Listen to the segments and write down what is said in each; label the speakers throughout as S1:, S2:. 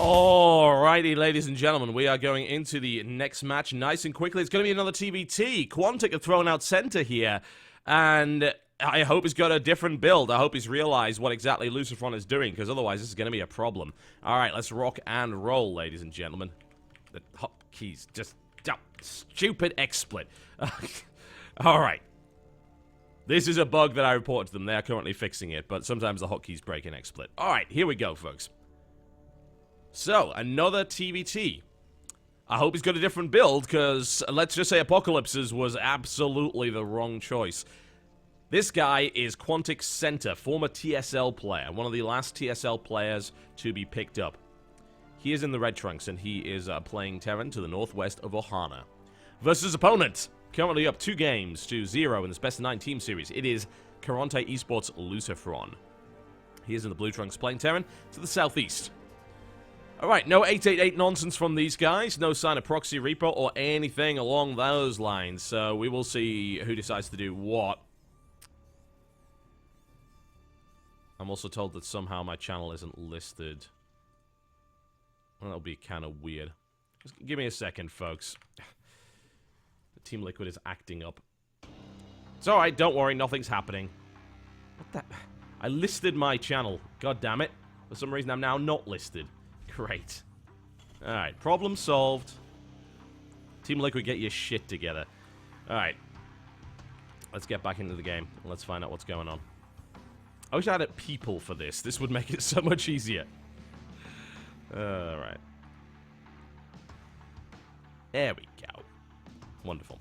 S1: Alrighty, ladies and gentlemen, we are going into the next match nice and quickly. It's going to be another TBT. Quantic have thrown out center here, and I hope he's got a different build. I hope he's realized what exactly Lucifron is doing, because otherwise this is going to be a problem. Alright, let's rock and roll, ladies and gentlemen. The hotkeys just... stupid XSplit. Alright. This is a bug that I reported to them. They are currently fixing it, but sometimes the hotkeys break in XSplit. Alright, here we go, folks. So, another TBT. I hope he's got a different build, because let's just say Apocalypse's was absolutely the wrong choice. This guy is Quantic Center, former TSL player, one of the last TSL players to be picked up. He is in the red trunks, and he is playing Terran to the northwest of Ohana. Versus opponent, currently up 2-0 in this best-of-9 team series. It is Karont3 Esports Lucifron. He is in the blue trunks playing Terran to the southeast. Alright, no 888 nonsense from these guys, no sign of proxy repo or anything along those lines, so we will see who decides to do what. I'm also told that somehow my channel isn't listed. Well, that'll be kind of weird. Just give me a second, folks. Team Liquid is acting up. It's alright, don't worry, nothing's happening. What the... I listed my channel, god damn it. For some reason I'm now not listed. Great. Alright, problem solved. Team Liquid, get your shit together. Alright. Let's get back into the game. Let's find out what's going on. I wish I had people for this. This would make it so much easier. Alright. There we go. Wonderful.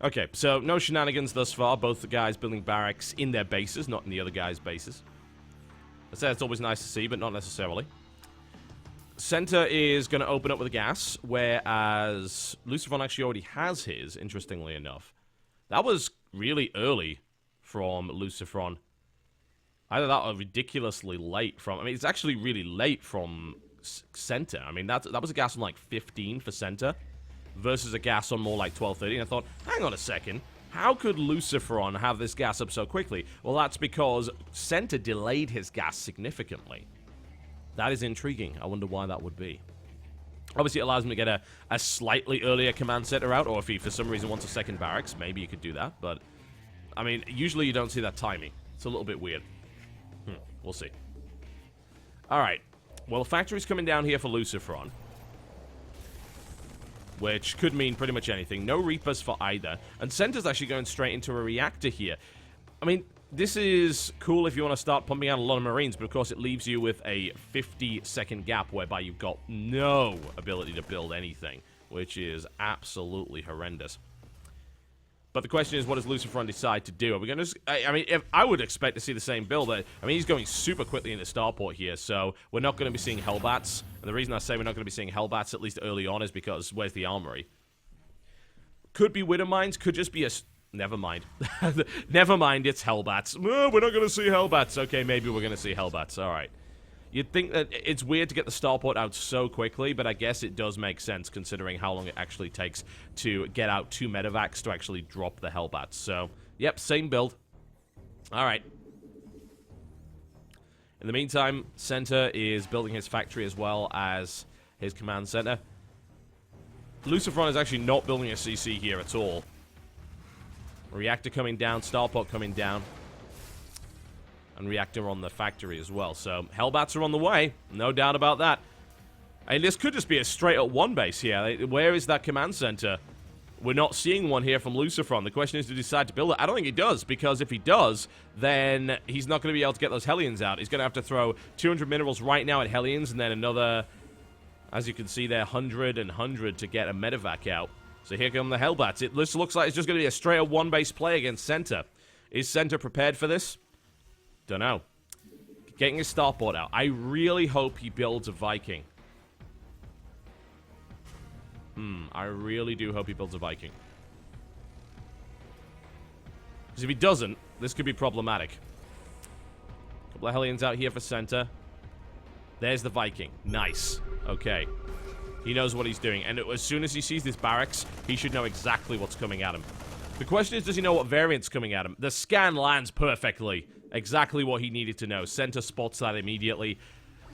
S1: Okay, so no shenanigans thus far. Both the guys building barracks in their bases, not in the other guys' bases. I say it's always nice to see, but not necessarily. Center is going to open up with a gas, whereas Lucifron actually already has his, interestingly enough. That was really early from Lucifron. Either that or ridiculously late from... I mean, it's actually really late from center. I mean, that was a gas on like 15 for center versus a gas on more like 12, 13. I thought, hang on a second. How could Lucifron have this gas up so quickly? Well, that's because center delayed his gas significantly. That is intriguing. I wonder why that would be. Obviously, it allows him to get a slightly earlier command center out, or if he, for some reason, wants a second barracks, maybe you could do that. But, I mean, usually you don't see that timing. It's a little bit weird. We'll see. Alright. Well, factory's coming down here for Lucifron. Which could mean pretty much anything. No Reapers for either. And Center's actually going straight into a reactor here. I mean... This is cool if you want to start pumping out a lot of Marines, but of course it leaves you with a 50-second gap whereby you've got no ability to build anything, which is absolutely horrendous. But the question is, what does Lucifron decide to do? Are we going to... I mean, I would expect to see the same build. I mean, he's going super quickly into Starport here, so we're not going to be seeing Hellbats. And the reason I say we're not going to be seeing Hellbats, at least early on, is because where's the armory? Could be Widow Mines, could just be a... Never mind. Never mind, it's Hellbats. Oh, we're not going to see Hellbats. Okay, maybe we're going to see Hellbats. Alright. You'd think that it's weird to get the Starport out so quickly, but I guess it does make sense considering how long it actually takes to get out 2 medevacs to actually drop the Hellbats. So, yep, same build. Alright. In the meantime, Center is building his factory as well as his command center. Lucifron is actually not building a CC here at all. Reactor coming down, Starport coming down. And Reactor on the factory as well. So, Hellbats are on the way. No doubt about that. And this could just be a straight-up 1 base here. Where is that command center? We're not seeing one here from Lucifron. The question is to decide to build it. I don't think he does, because if he does, then he's not going to be able to get those Hellions out. He's going to have to throw 200 minerals right now at Hellions, and then another, as you can see there, 100 and 100 to get a medevac out. So here come the Hellbats. It looks like it's just going to be a straight-up 1-base play against Center. Is Center prepared for this? Don't know. Getting his Starport out. I really hope he builds a Viking. I really do hope he builds a Viking. Because if he doesn't, this could be problematic. Couple of Hellions out here for Center. There's the Viking. Nice. Okay. He knows what he's doing, and as soon as he sees this barracks, he should know exactly what's coming at him. The question is, does he know what variant's coming at him? The scan lands perfectly. Exactly what he needed to know. Center spots that immediately.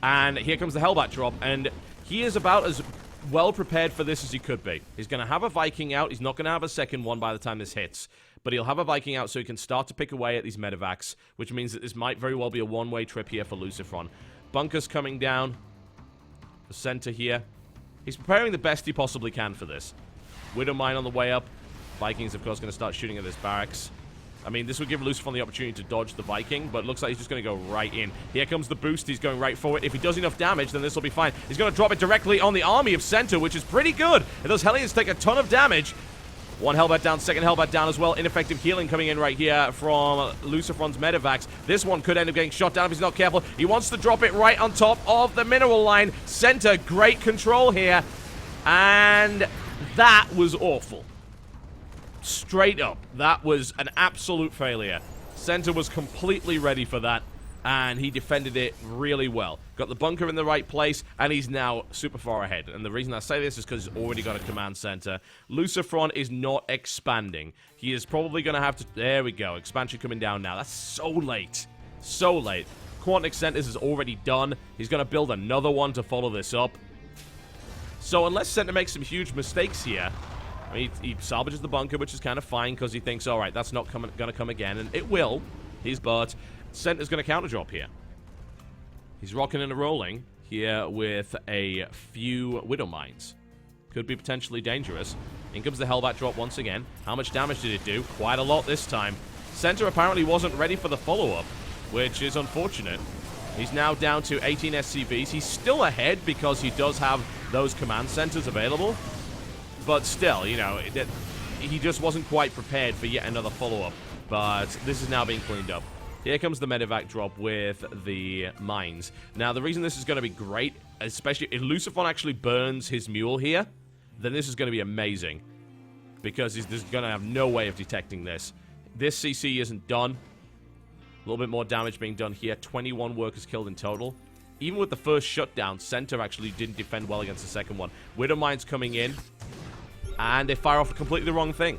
S1: And here comes the Hellbat drop, and he is about as well prepared for this as he could be. He's going to have a Viking out. He's not going to have a second one by the time this hits. But he'll have a Viking out so he can start to pick away at these medevacs, which means that this might very well be a one-way trip here for Lucifron. Bunkers coming down. The center here. He's preparing the best he possibly can for this. Widow Mine on the way up. Vikings, of course, going to start shooting at this barracks. I mean, this would give Lucifron the opportunity to dodge the Viking, but it looks like he's just going to go right in. Here comes the boost. He's going right for it. If he does enough damage, then this will be fine. He's going to drop it directly on the army of center, which is pretty good. And those Hellions take a ton of damage. One Hellbat down, second Hellbat down as well. Ineffective healing coming in right here from Lucifron's medevacs. This one could end up getting shot down if he's not careful. He wants to drop it right on top of the mineral line. Center, great control here. And that was awful. Straight up, that was an absolute failure. Center was completely ready for that, and he defended it really well. Got the bunker in the right place, and he's now super far ahead. And the reason I say this is because he's already got a command center. Lucifron is not expanding. He is probably going to have to... There we go. Expansion coming down now. That's so late. So late. Quantic Centers is already done. He's going to build another one to follow this up. So unless Center makes some huge mistakes here... I mean, he salvages the bunker, which is kind of fine because he thinks, all right, that's not going to come again. And it will. But Center's going to counter drop here. He's rocking and rolling here with a few Widow Mines. Could be potentially dangerous. In comes the Hellbat drop once again. How much damage did it do? Quite a lot this time. Center apparently wasn't ready for the follow-up, which is unfortunate. He's now down to 18 SCVs. He's still ahead because he does have those command centers available. But still, you know, he just wasn't quite prepared for yet another follow-up. But this is now being cleaned up. Here comes the medevac drop with the mines. Now, the reason this is going to be great, especially if Lucifron actually burns his mule here, then this is going to be amazing. Because he's going to have no way of detecting this. This CC isn't done. A little bit more damage being done here. 21 workers killed in total. Even with the first shutdown, Center actually didn't defend well against the second one. Widow Mines coming in. And they fire off completely the wrong thing.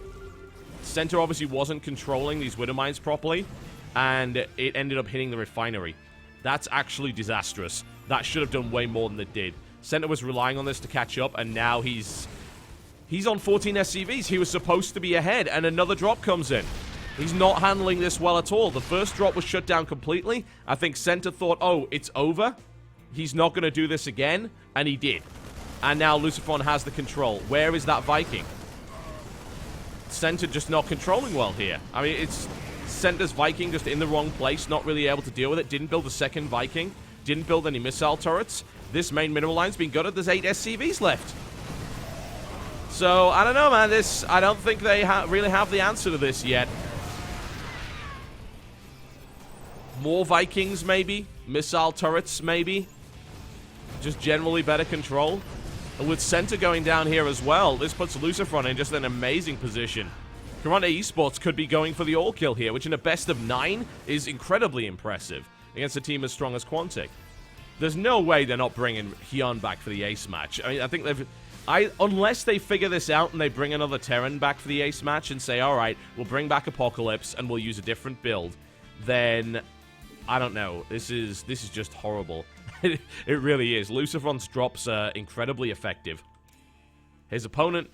S1: Center obviously wasn't controlling these Widow Mines properly, and it ended up hitting the refinery. That's actually disastrous. That should have done way more than it did. Center was relying on this to catch up, and now he's on 14 SCVs. He was supposed to be ahead, and another drop comes in. He's not handling this well at all. The first drop was shut down completely. I think Center thought, oh, it's over. He's not going to do this again, and he did. And now Lucifron has the control. Where is that Viking? Center just not controlling well here. I mean, it's Center's Viking just in the wrong place, not really able to deal with it. Didn't build a second Viking. Didn't build any missile turrets. This main mineral line's been gutted. There's 8 SCVs left. So, I don't know, man. I don't think they really have the answer to this yet. More Vikings, maybe. Missile turrets, maybe. Just generally better control. And with Center going down here as well, this puts Lucifron in just an amazing position. Karont3 Esports could be going for the all-kill here, which in a best of 9 is incredibly impressive against a team as strong as Quantic. There's no way they're not bringing Hyun back for the ace match. I mean, I think unless they figure this out and they bring another Terran back for the ace match and say, all right, we'll bring back Apocalypse and we'll use a different build, then I don't know. This is just horrible. It really is. Lucifron's drops are incredibly effective. His opponent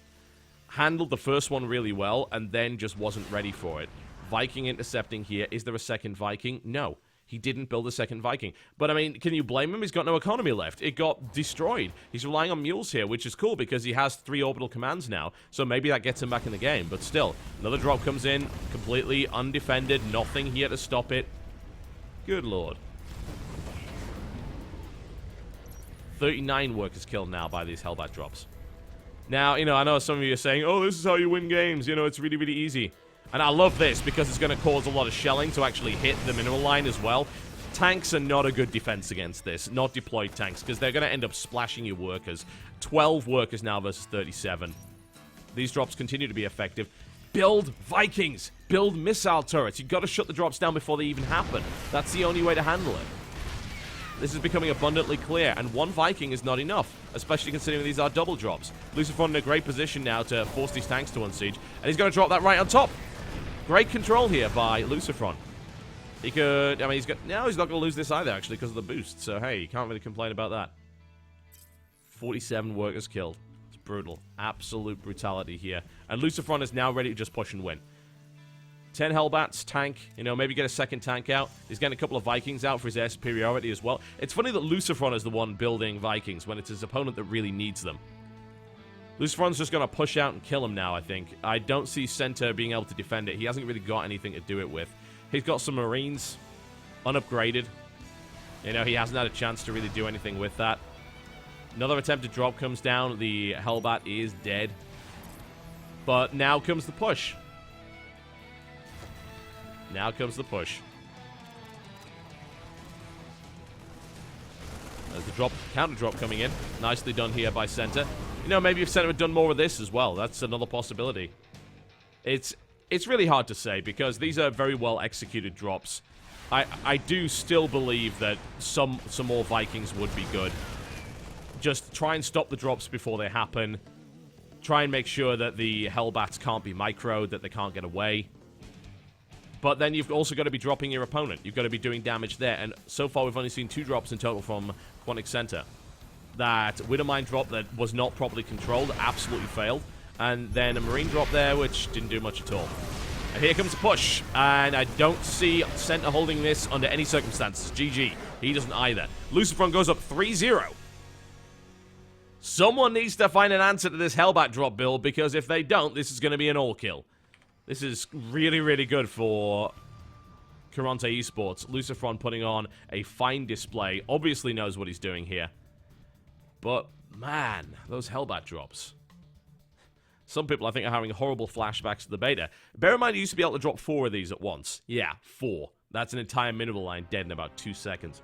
S1: handled the first one really well and then just wasn't ready for it. Viking intercepting here. Is there a second Viking? No. He didn't build a second Viking. But, I mean, can you blame him? He's got no economy left. It got destroyed. He's relying on mules here, which is cool because he has 3 orbital commands now. So maybe that gets him back in the game. But still, another drop comes in, completely undefended. Nothing here to stop it. Good lord. 39 workers killed now by these Hellbat drops. Now, you know, I know some of you are saying, oh, this is how you win games. You know, it's really, really easy. And I love this because it's going to cause a lot of shelling to actually hit the mineral line as well. Tanks are not a good defense against this. Not deployed tanks, because they're going to end up splashing your workers. 12 workers now versus 37. These drops continue to be effective. Build Vikings. Build missile turrets. You've got to shut the drops down before they even happen. That's the only way to handle it. This is becoming abundantly clear, and 1 Viking is not enough, especially considering these are double drops. Lucifron in a great position now to force these tanks to unsiege, and he's going to drop that right on top. Great control here by Lucifron. He could... I mean, he's not going to lose this either, actually, because of the boost. So, hey, you can't really complain about that. 47 workers killed. It's brutal. Absolute brutality here. And Lucifron is now ready to just push and win. 10 Hellbats, tank, you know, maybe get a second tank out. He's getting a couple of Vikings out for his air superiority as well. It's funny that Lucifron is the one building Vikings when it's his opponent that really needs them. Lucifron's just going to push out and kill him now, I think. I don't see Center being able to defend it. He hasn't really got anything to do it with. He's got some Marines, unupgraded. You know, he hasn't had a chance to really do anything with that. Another attempted drop comes down. The Hellbat is dead. But now comes the push. Now comes the push. There's the drop, counter drop coming in. Nicely done here by Center. You know, maybe if Center had done more of this as well, that's another possibility. It's really hard to say because these are very well executed drops. I do still believe that some more Vikings would be good. Just try and stop the drops before they happen. Try and make sure that the Hellbats can't be microed, that they can't get away. But then you've also got to be dropping your opponent. You've got to be doing damage there. And so far, we've only seen 2 drops in total from Quantic Center. That Widowmine drop that was not properly controlled absolutely failed. And then a Marine drop there, which didn't do much at all. And here comes a push. And I don't see Center holding this under any circumstances. GG. He doesn't either. Lucifron goes up 3-0. Someone needs to find an answer to this Hellbat drop build, because if they don't, this is going to be an all-kill. This is really, really good for Karont3 Esports. Lucifron putting on a fine display. Obviously knows what he's doing here. But, man, those Hellbat drops. Some people, I think, are having horrible flashbacks to the beta. Bear in mind, you used to be able to drop 4 of these at once. Yeah, 4. That's an entire mineral line dead in about 2 seconds.